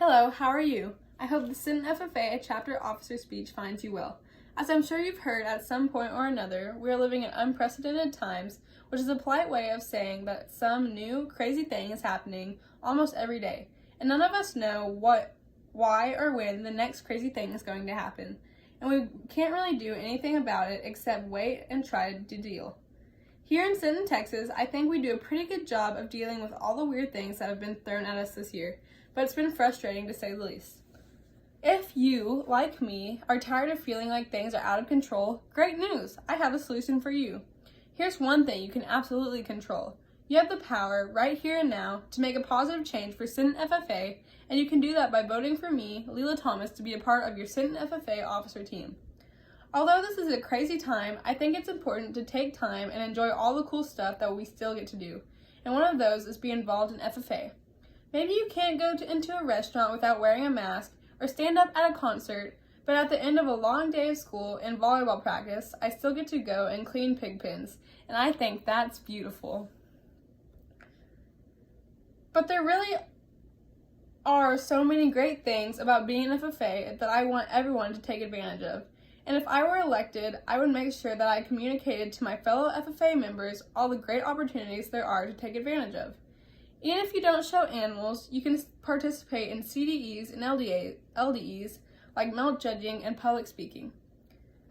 Hello, how are you? I hope the Sinton FFA chapter officer speech finds you well. As I'm sure you've heard at some point or another, we are living in unprecedented times, which is a polite way of saying that some new, crazy thing is happening almost every day, and none of us know what, why, or when the next crazy thing is going to happen, and we can't really do anything about it except wait and try to deal. Here in Sinton, Texas, I think we do a pretty good job of dealing with all the weird things that have been thrown at us this year, but it's been frustrating to say the least. If you, like me, are tired of feeling like things are out of control, great news! I have a solution for you. Here's one thing you can absolutely control. You have the power, right here and now, to make a positive change for Sinton FFA, and you can do that by voting for me, Lela Thomas, to be a part of your Sinton FFA officer team. Although this is a crazy time, I think it's important to take time and enjoy all the cool stuff that we still get to do, and one of those is be involved in FFA. Maybe you can't go into a restaurant without wearing a mask or stand up at a concert, but at the end of a long day of school and volleyball practice, I still get to go and clean pig pens, and I think that's beautiful. But there really are so many great things about being an FFA that I want everyone to take advantage of. And if I were elected, I would make sure that I communicated to my fellow FFA members all the great opportunities there are to take advantage of. Even if you don't show animals, you can participate in CDEs and LDEs like milk judging and public speaking.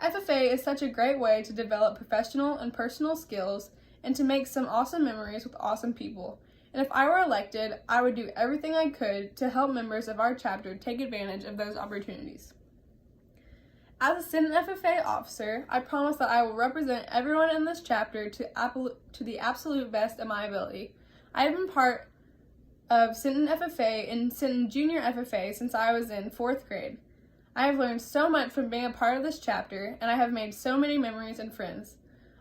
FFA is such a great way to develop professional and personal skills and to make some awesome memories with awesome people. And if I were elected, I would do everything I could to help members of our chapter take advantage of those opportunities. As a Sinton FFA officer, I promise that I will represent everyone in this chapter to the absolute best of my ability. I have been part of Sinton FFA and Sinton Junior FFA since I was in 4th grade. I have learned so much from being a part of this chapter, and I have made so many memories and friends.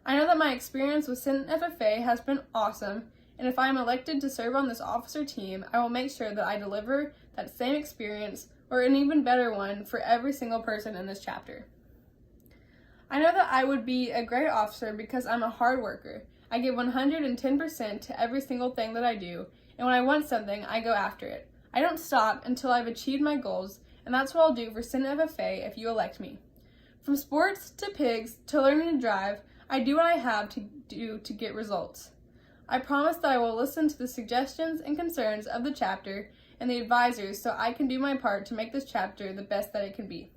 I know that my experience with Sinton FFA has been awesome, and if I am elected to serve on this officer team, I will make sure that I deliver that same experience or an even better one for every single person in this chapter. I know that I would be a great officer because I'm a hard worker. I give 110% to every single thing that I do, and when I want something, I go after it. I don't stop until I've achieved my goals, and that's what I'll do for Sinton FFA if you elect me. From sports to pigs to learning to drive, I do what I have to do to get results. I promise that I will listen to the suggestions and concerns of the chapter and the advisors so I can do my part to make this chapter the best that it can be.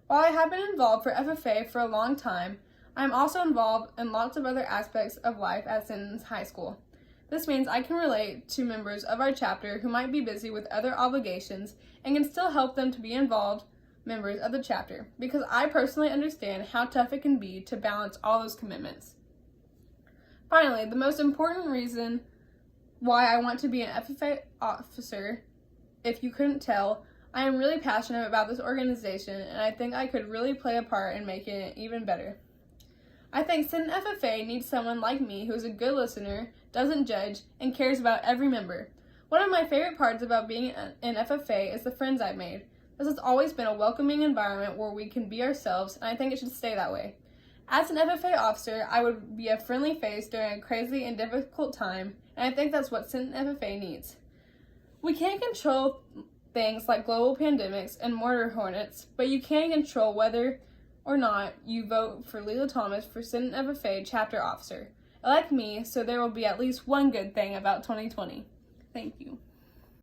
While I have been involved for FFA for a long time, I am also involved in lots of other aspects of life at Sinton High School. This means I can relate to members of our chapter who might be busy with other obligations and can still help them to be involved members of the chapter because I personally understand how tough it can be to balance all those commitments. Finally, the most important reason why I want to be an FFA officer, if you couldn't tell, I am really passionate about this organization and I think I could really play a part in making it even better. I think Sinton FFA needs someone like me who is a good listener, doesn't judge, and cares about every member. One of my favorite parts about being in FFA is the friends I've made. This has always been a welcoming environment where we can be ourselves, and I think it should stay that way. As an FFA officer, I would be a friendly face during a crazy and difficult time, and I think that's what Sinton FFA needs. We can't control things like global pandemics and mortar hornets, but you can control whether or not you vote for Lela Thomas for Sinton FFA chapter officer. Elect me so there will be at least one good thing about 2020. Thank you.